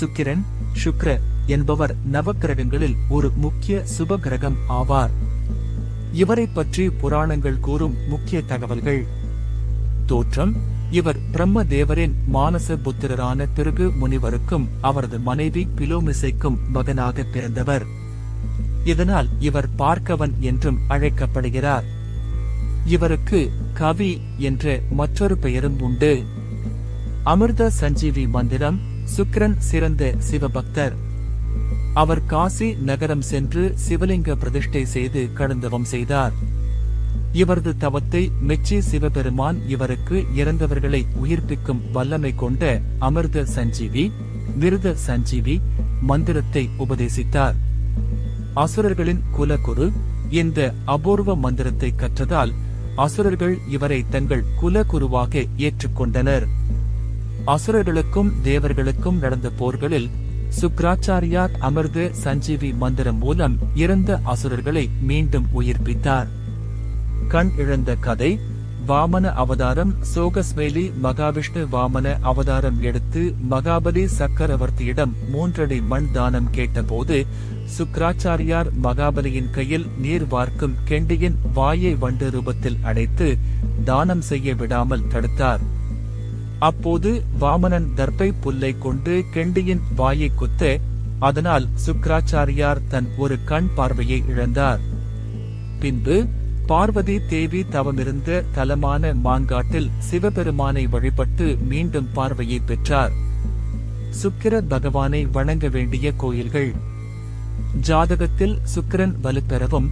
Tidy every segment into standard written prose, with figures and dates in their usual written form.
சுக்கிரன், சுக்ர என்பவர் நவக்கிரகங்களில் ஒரு முக்கிய சுப கிரகம் ஆவார். இவரை பற்றி புராணங்கள் கூறும் முக்கிய தகவல்கள். தோற்றம்: இவர் பிரம்ம தேவரின் மானச புத்திரரான பிருகு முனிவருக்கும் அவரது மனைவி பிலோமிசைக்கும் மகனாக பிறந்தவர். இதனால் இவர் பார்க்கவன் என்றும் அழைக்கப்படுகிறார். இவருக்கு கவி என்ற மற்றொரு பெயரும் உண்டு. அமிர்த சஞ்சீவி மந்திரம்: சுக்கிரன் சிறந்த சிவபக்தர். அவர் காசி நகரம் சென்று சிவலிங்க பிரதிஷ்டை செய்து கடுந்தவம் செய்தார். இவரது தவத்தை மெச்சி சிவபெருமான் இவருக்கு இறந்தவர்களை உயிர்ப்பிக்கும் வல்லமை கொண்ட அமிர்த சஞ்சீவி, விருத சஞ்சீவி மந்திரத்தை உபதேசித்தார். அசுரர்களின் குலகுரு இந்த அபூர்வ மந்திரத்தை கற்றதால் அசுரர்கள் இவரை தங்கள் குலகுருவாக ஏற்றுக்கொண்டனர். அசுரர்களுக்கும் தேவர்களுக்கும் நடந்த போர்களில் சுக்ராச்சாரியார் அமிர்த சஞ்சீவி மந்திரம் மூலம் இறந்த அசுரர்களை மீண்டும் உயிர்ப்பித்தார். கண் இழந்த கதை: வாமன அவதாரம் சோகஸ்வேலி மகாவிஷ்ணு வாமன அவதாரம் எடுத்து மகாபலி சக்கரவர்த்தியிடம் 3 அடி மண் தானம் கேட்டபோது சுக்ராச்சாரியார் மகாபலியின் கையில் நீர் வார்க்கும் கெண்டியின் வாயை வண்டு ரூபத்தில் அடைத்து தானம் செய்ய விடாமல் தடுத்தார். அப்போது வாமனன் தர்பை புல்லை கொண்டு கெண்டியின் வாயை குத்த, அதனால் சுக்ராச்சாரியார் தன் ஒரு கண் பார்வையை இழந்தார். பின்பு பார்வதி தேவி தவமிருந்த தலமான மாங்காட்டில் சிவபெருமானை வழிபட்டு மீண்டும் பார்வையை பெற்றார். சுக்கிர பகவானை வணங்க வேண்டிய கோயில்கள். ஜாதகத்தில் சுக்கிரன் வலுப்பெறவும்,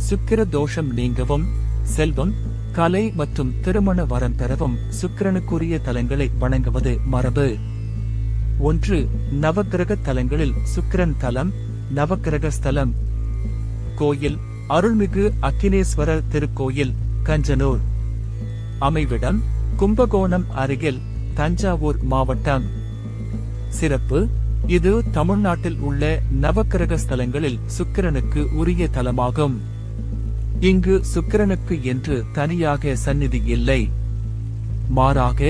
சுக்கிர தோஷம் நீங்கவும், செல்வம், கலை மற்றும் திருமண வரம் பெறவும் சுக்கிரனுக்குரிய தலங்களை வணங்குவது மரபு. 1. நவக்கிரக தலங்களில் சுக்கிரன் தலம். நவக்கிரக ஸ்தலம்: கோயில் அருள்மிகு அக்கினேஸ்வரர் திருக்கோயில், கஞ்சனூர். அமைவிடம்: கும்பகோணம் அருகில், தஞ்சாவூர் மாவட்டம். சிறப்பு: இது தமிழ்நாட்டில் உள்ள நவக்கிரக ஸ்தலங்களில் சுக்கிரனுக்கு உரிய தலமாகும். இங்கு சுக்கிரனுக்கு என்று தனியாக சந்நிதி இல்லை. மாறாக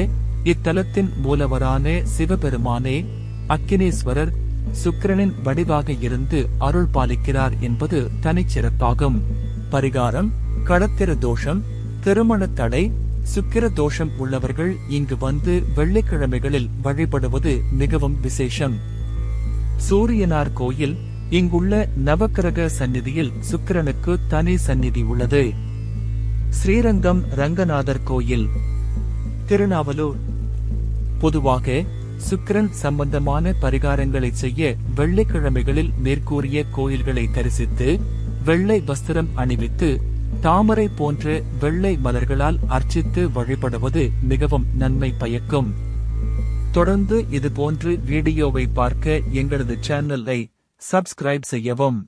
இத்தலத்தின் மூலவரான சிவபெருமானே அக்கினேஸ்வரர் சுக்கிரனின் வடிவாக இருந்து அருள் பாலிக்கிறார் என்பது தனிச்சிறப்பாகும். பரிகாரம்: கடத்திர தோஷம், திருமண தடை, சுக்கிர தோஷம் உள்ளவர்கள் இங்கு வந்து வெள்ளிக்கிழமைகளில் வழிபடுவது மிகவும் விசேஷம். சூரியனார் கோயில்: இங்குள்ள நவக்கிரக சந்நிதியில் சுக்கிரனுக்கு தனி சந்நிதி உள்ளது. ஸ்ரீரங்கம் ரங்கநாதர் கோயில், திருநாவலூர். பொதுவாக சுக்கிரன் சம்பந்தமான பரிகாரங்களை செய்ய வெள்ளிக்கிழமைகளில் மேற்கூறிய கோயில்களை தரிசித்து வெள்ளை வஸ்திரம் அணிவித்து தாமரை போன்ற வெள்ளை மலர்களால் அர்ச்சித்து வழிபடுவது மிகவும் நன்மை பயக்கும். தொடர்ந்து இதுபோன்று வீடியோவை பார்க்க எங்களது சேனலை சப்ஸ்கிரைப் செய்யவும்.